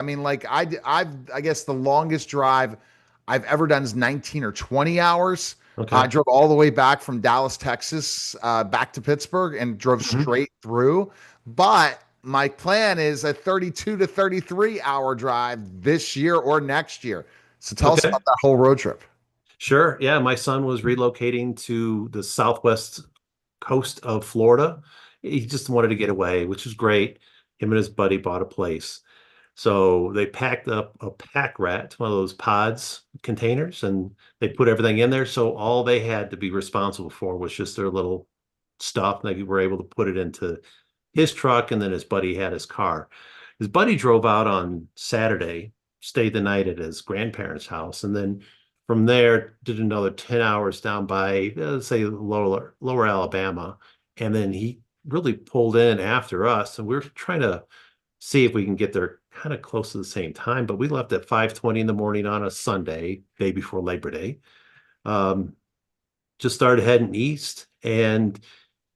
I mean, like I guess the longest drive I've ever done is 19 or 20 hours. I Okay. drove all the way back from Dallas, Texas, back to Pittsburgh and drove Mhm. straight through. But my plan is a 32 to 33-hour drive this year or next year. So tell us Okay. about that whole road trip. Sure. Yeah, my son was relocating to the southwest coast of Florida. He just wanted to get away, which is great. Him and his buddy bought a place. So they packed up a pack rat, one of those pods containers, and they put everything in there. So all they had to be responsible for was just their little stuff. They were able to put it into his truck, and then his buddy had his car. His buddy drove out on Saturday, stayed the night at his grandparents' house, and then from there did another 10 hours down by, let's say, lower Alabama. And then he really pulled in after us, and we are trying to see if we can get there kind of close to the same time. But we left at 5:20 in the morning on a Sunday, day before Labor Day. Um, just started heading east, and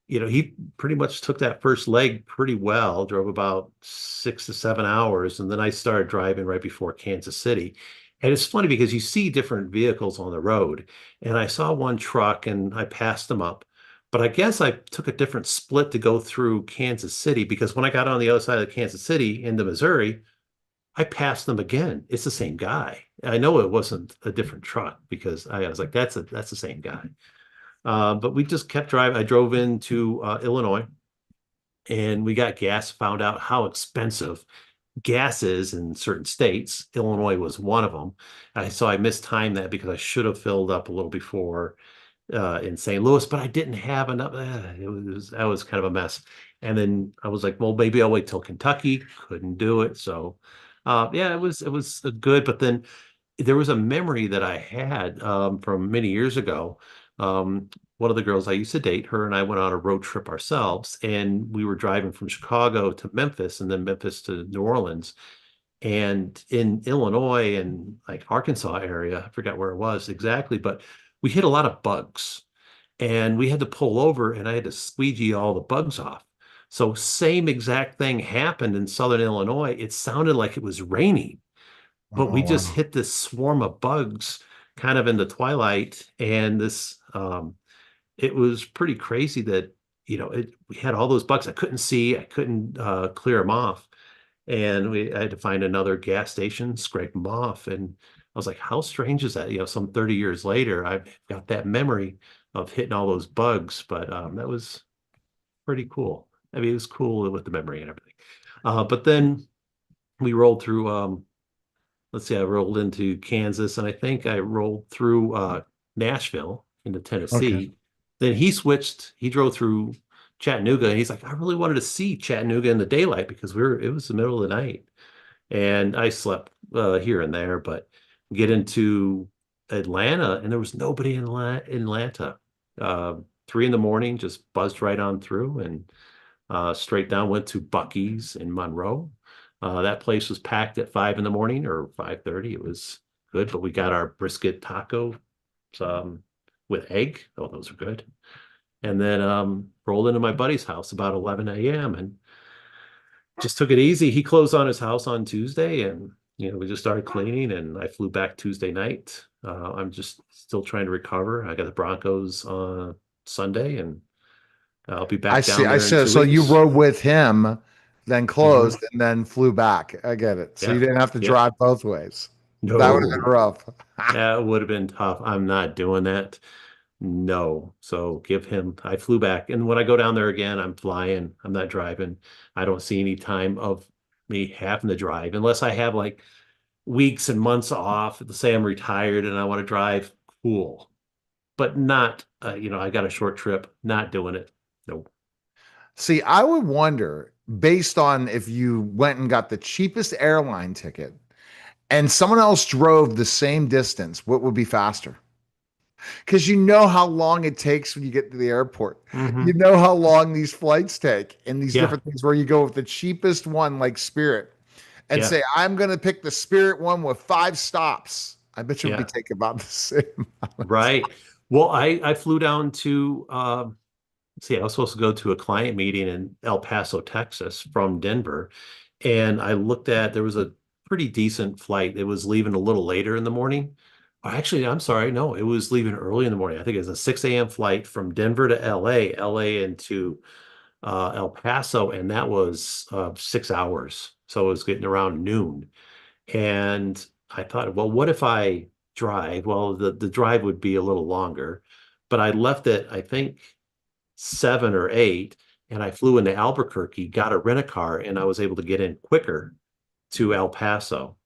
he pretty much took that first leg pretty well, drove about 6 to 7 hours, and then I started driving right before Kansas City. And it's funny because you see different vehicles on the road, and I saw one truck and I passed them up. But I guess I took a different split to go through Kansas City because when I got on the other side of Kansas City into Missouri, I passed them again. It's the same guy. I know it wasn't a different truck because I was like, that's the same guy. But we just kept driving. I drove into Illinois and we got gas, found out how expensive gas is in certain states. Illinois was one of them. So I mistimed that because I should have filled up a little before in St. Louis, but I didn't have enough. That was kind of a mess. And then I was like, well, maybe I'll wait till Kentucky. Couldn't do it. So yeah, it was good. But then there was a memory that I had from many years ago. One of the girls I used to date, her and I went on a road trip ourselves, and we were driving from Chicago to Memphis and then Memphis to New Orleans. And in Illinois and like Arkansas area, I forgot where it was exactly, but we hit a lot of bugs and we had to pull over and I had to squeegee all the bugs off. So same exact thing happened in Southern Illinois. It sounded like it was raining, but we Oh, just wow. hit this swarm of bugs kind of in the twilight. And it was pretty crazy that, we had all those bugs. I couldn't see, I couldn't clear them off. And I had to find another gas station, scrape them off. And I was like, how strange is that? Some 30 years later, I've got that memory of hitting all those bugs, but that was pretty cool. I mean, it was cool with the memory and everything. But then we rolled through let's see, I rolled into Kansas and I think I rolled through Nashville into Okay. Tennessee. Then he drove through Chattanooga and he's like, I really wanted to see Chattanooga in the daylight because it was the middle of the night. And I slept here and there, but get into Atlanta and there was nobody in Atlanta. 3 in the morning, just buzzed right on through and straight down went to Bucky's in Monroe. That place was packed at 5 in the morning or 5:30. It was good, but we got our brisket taco um, with egg. Oh, those are good. And then rolled into my buddy's house about 11 a.m. and just took it easy. He closed on his house on Tuesday, and we just started cleaning. And I flew back Tuesday night. I'm just still trying to recover. I got the Broncos on Sunday, and I'll be I back see. down I there in see. two So you weeks. rode with him, then Mhm. closed, and then flew back. I get it. So you Yeah. didn't have to Yeah. drive both ways. That would have been No, rough. that would have been tough. I'm not doing that. No. So I flew back. And when I go down there again, I'm flying. I'm not driving. I don't see any time of me having to drive unless I have like weeks and months off. Let's say I'm retired and I want to drive, cool. But not, I got a short trip, not doing it. Nope. See, I would wonder, based on if you went and got the cheapest airline ticket and someone else drove the same distance, what would be faster? Because you know how long it takes when you get to the airport. You Hmm. know how long these flights take and these Yeah. different things where you go with the cheapest one, like Spirit, and Yeah. say, I'm going to pick the Spirit one with 5 stops. I bet you it would be Yeah. taking about the same amount. Right. Well, I flew down to see, I was supposed to go to a client meeting in El Paso, Texas from Denver. And I looked at there was a pretty decent flight. It was leaving a little later in the morning. Actually, I'm sorry. No, it was leaving early in the morning. I think it was a 6 a.m. flight from Denver to LA into El Paso, and that was 6 hours. So it was getting around noon. And I thought, well, what if I drive? Well, the drive would be a little longer, but I left it, I think, 7 or 8, and I flew into Albuquerque, got a rent a car, and I was able to get in quicker to El Paso.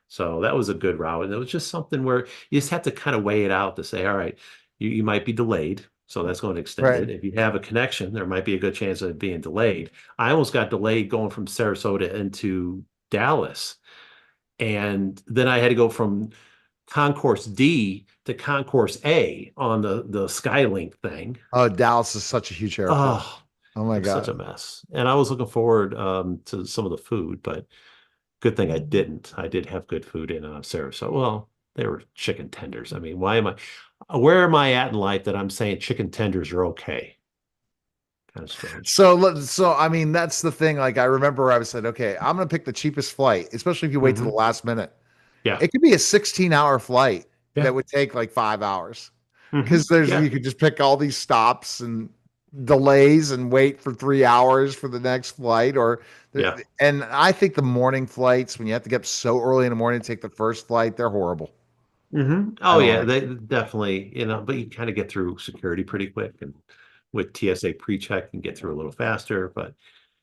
So that was a good route. And it was just something where you just have to kind of weigh it out to say, all right, you might be delayed. So that's going to extend Right. it. If you have a connection, there might be a good chance of it being delayed. I almost got delayed going from Sarasota into Dallas. And then I had to go from Concourse D to Concourse A on the Skylink thing. Oh, Dallas is such a huge airport. Oh, Oh it my was such a God. mess. And I was looking forward to some of the food, but good thing I didn't. I did have good food in Sarasota. Well, they were chicken tenders. I mean, where am I at in life that I'm saying chicken tenders are okay? Kind of strange. So I mean, that's the thing. Like, I remember I said, okay, I'm gonna pick the cheapest flight, especially if you wait to the Hmm. last minute. Yeah. It could be a 16-hour flight Yeah. that would take like 5 hours Hmm. because there's Yeah. you could just pick all these stops and delays and wait for 3 hours for the next flight. Yeah. And I think the morning flights, when you have to get up so early in the morning to take the first flight, they're horrible. I Oh don't yeah, like. they definitely, but you kind of get through security pretty quick and with TSA pre-check and get through a little faster. But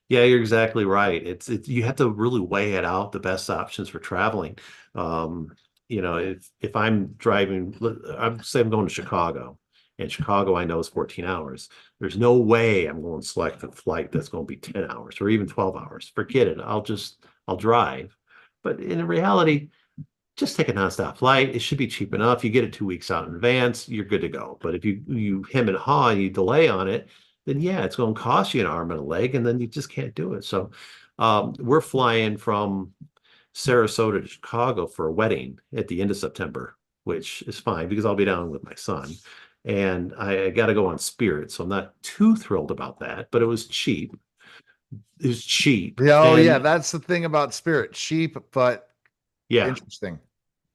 yeah, you're exactly right. It's you have to really weigh it out, the best options for traveling. Um, if I'm driving, I'm say I'm going to Chicago, and Chicago I know is 14 hours. There's no way I'm going to select a flight that's going to be 10 hours or even 12 hours. Forget it. I'll drive. But in reality, just take a nonstop flight. It should be cheap enough. You get it 2 weeks out in advance, you're good to go. But if you hem and haw and you delay on it, then yeah, it's going to cost you an arm and a leg, and then you just can't do it. So we're flying from Sarasota to Chicago for a wedding at the end of September, which is fine because I'll be down with my son. And I got to go on Spirit, so I'm not too thrilled about that. But it was cheap. It was cheap, Yeah, oh yeah, and that's the thing about Spirit. Cheap, but yeah, interesting.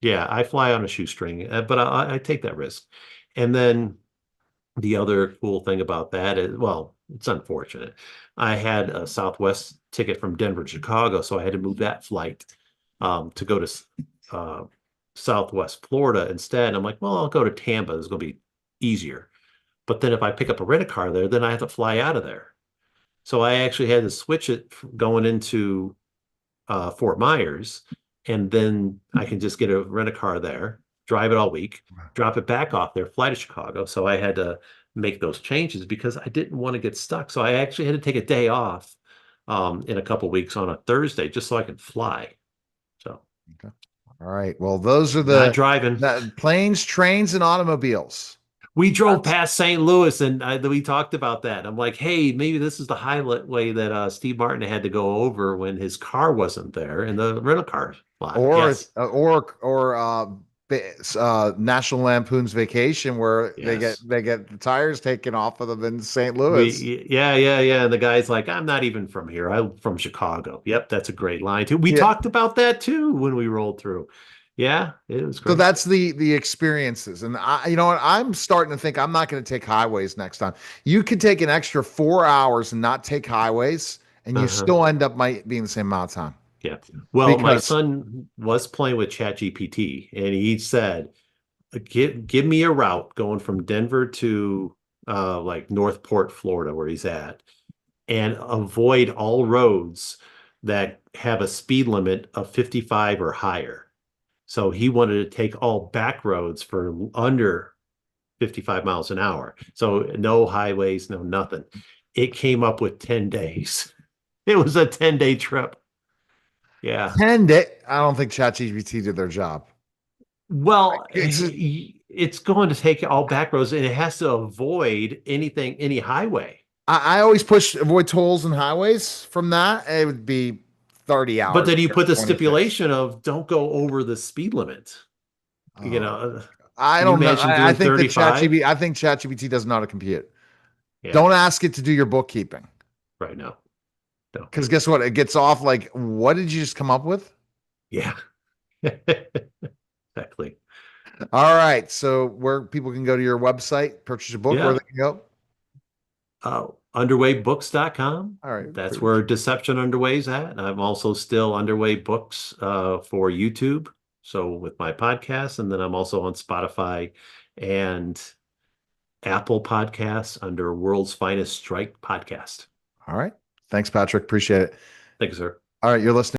yeah, I fly on a shoestring, but I take that risk. And then the other cool thing about that is, well, it's unfortunate. I had a Southwest ticket from Denver to Chicago, so I had to move that flight to go to uh, Southwest Florida instead. I'm like, well, I'll go to Tampa. It's going to be easier. But then if I pick up a rent a car there, then I have to fly out of there. So I actually had to switch it going into Fort Myers, and then I can just get a rent a car there, drive it all week, drop it back off there, fly to Chicago. So I had to make those changes because I didn't want to get stuck. So I actually had to take a day off in a couple weeks on a Thursday just so I could fly. So Okay. All right. Well, those are not driving. the planes, trains, and automobiles. We drove That's past St. Louis and we talked about that. I'm like, hey, maybe this is the highway that Steve Martin had to go over when his car wasn't there in the rental car lot. or Yes. National Lampoon's Vacation, where Yes. they get the tires taken off of them in St. Louis. Yeah. And the guy's like, I'm not even from here. I'm from Chicago. Yep, that's a great line too. We Yeah. talked about that too when we rolled through. Yeah, it was So great. that's the experiences, and you know what? I'm starting to think I'm not going to take highways next time. You could take an extra 4 hours and not take highways, and you Uh-huh. still end up might being the same amount of time Yeah. Well, my because son was playing with ChatGPT and he said, give me a route going from Denver to like Northport, Florida, where he's at, and avoid all roads that have a speed limit of 55 or higher. So he wanted to take all back roads for under 55 miles an hour. So no highways, no nothing. It came up with 10 days. It was a 10-day trip. Yeah. 10 day. I don't think ChatGPT did their job. Well, It's it's going to take all back roads and it has to avoid any highway. I always push avoid tolls and highways. From that, it would be 30 But hours then you instead put of the 26. stipulation of don't go over the speed limit. You Oh, know, I can you don't know. imagine I doing think that 35? I think ChatGPT doesn't know how to compute. Yeah, Don't ask it to do your bookkeeping right now. No. because guess what? It gets off like, what did you just come up with? Yeah. Exactly. All right. So where people can go to your website, purchase your book, where Yeah. they can go? Underwaybooks.com. All right. That's where Deception Underway's at. I'm also still Underway Books for YouTube. So with my podcast, and then I'm also on Spotify and Apple Podcasts under World's Finest Strike Podcast. All right. Thanks, Patrick. Appreciate it. Thank you, sir. All right. You're listening.